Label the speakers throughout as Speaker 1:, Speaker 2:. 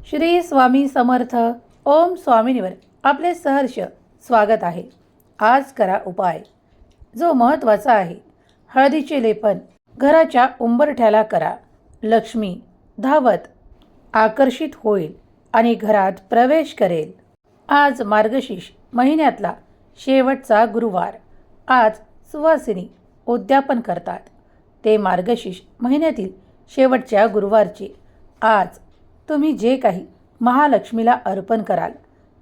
Speaker 1: श्री स्वामी समर्थ. ओम स्वामिनीवर आपले सहर्ष स्वागत आहे. आज करा उपाय जो महत्त्वाचा आहे. हळदीचे लेपन घराच्या उंबरठ्याला करा. लक्ष्मी धावत आकर्षित होईल आणि घरात प्रवेश करेल. आज मार्गशीर्ष महिन्यातला शेवटचा गुरुवार. आज सुवासिनी उद्यापन करतात. ते मार्गशीर्ष महिन्यातील शेवटच्या गुरुवारचे. आज तुम्ही जे काही महालक्ष्मीला अर्पण कराल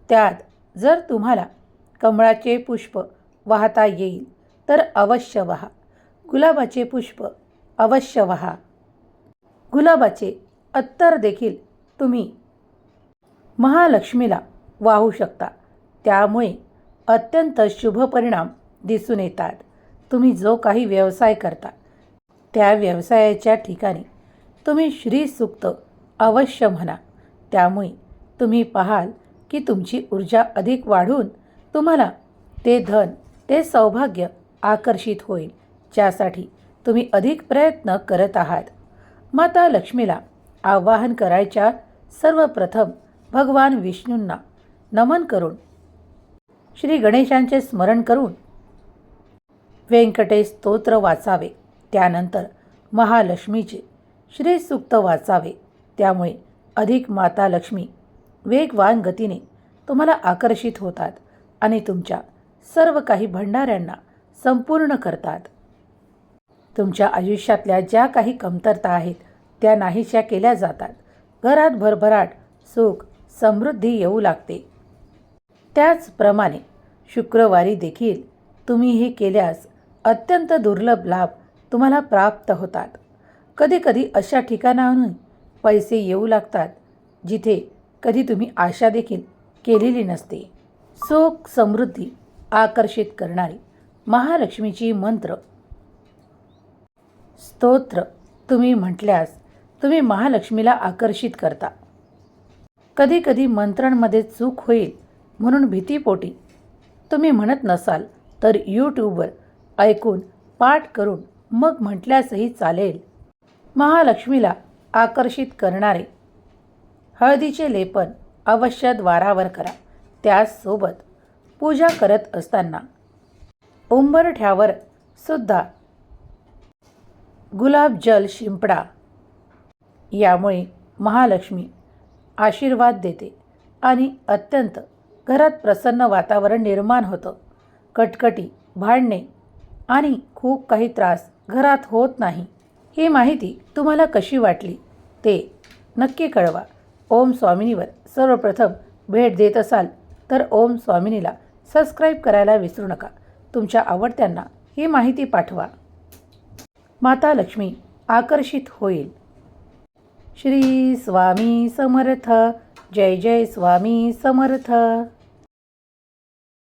Speaker 1: त्यात जर तुम्हाला कमळाचे पुष्प वाहता येईल तर अवश्य वाहा. गुलाबाचे पुष्प अवश्य वाहा. गुलाबाचे अत्तर देखील तुम्ही महालक्ष्मीला वाहू शकता. त्यामुळे अत्यंत शुभ परिणाम दिसून येतात. तुम्ही जो काही व्यवसाय करता त्या व्यवसायाच्या ठिकाणी तुम्ही श्री सूक्त अवश्य म्हणा. त्यामुळे तुम्ही पाहाल की तुमची ऊर्जा अधिक वाढून तुम्हाला ते धन ते सौभाग्य आकर्षित होईल, ज्यासाठी तुम्ही अधिक प्रयत्न करत आहात. माता लक्ष्मीला आवाहन करायच्या सर्वप्रथम भगवान विष्णूंना नमन करून श्री गणेशांचे स्मरण करून व्यंकटेश स्तोत्र वाचावे. त्यानंतर महालक्ष्मीचे श्री सूक्त वाचावे. त्यामुळे अधिक माता लक्ष्मी वेगवान गतीने तुम्हाला आकर्षित होतात आणि तुमच्या सर्व काही भंडाऱ्यांना संपूर्ण करतात. तुमच्या आयुष्यातल्या ज्या काही कमतरता आहेत त्या नाहीशा केल्या जातात. घरात भरभराट सुख समृद्धी येऊ लागते. त्याचप्रमाणे शुक्रवारी देखील तुम्ही हे केल्यास अत्यंत दुर्लभ लाभ तुम्हाला प्राप्त होतात. कधीकधी अशा ठिकाणाहून पैसे येऊ लागतात जिथे कधी तुम्ही आशा देखील केलेली नसते. सुख समृद्धी आकर्षित करणारी महालक्ष्मीची मंत्र स्तोत्र तुम्ही म्हटल्यास तुम्ही महालक्ष्मीला आकर्षित करता. कधीकधी मंत्रांमध्ये चूक होईल म्हणून भीतीपोटी तुम्ही म्हणत नसाल तर यूट्यूबवर ऐकून पाठ करून मग म्हटल्यासही चालेल. महालक्ष्मीला आकर्षित करणारे हळदीचे लेपन अवश्य द्वारावर करा. त्याचसोबत पूजा करत असताना उंबरठ्यावर सुद्धा गुलाबजल शिंपडा. यामुळे महालक्ष्मी आशीर्वाद देते आणि अत्यंत घरात प्रसन्न वातावरण निर्माण होतं. कटकटी भांडणे आणि खूप काही त्रास घरात होत नाही. ही माहिती तुम्हाला कशी वाटली ते नक्की कळवा. ओम स्वामिनीवर सर्वप्रथम भेट देत असाल तर ओम स्वामिनीला सबस्क्राईब करायला विसरू नका. तुमच्या आवडत्यांना ही माहिती पाठवा. माता लक्ष्मी आकर्षित होईल. श्री स्वामी समर्थ. जय जय स्वामी समर्थ.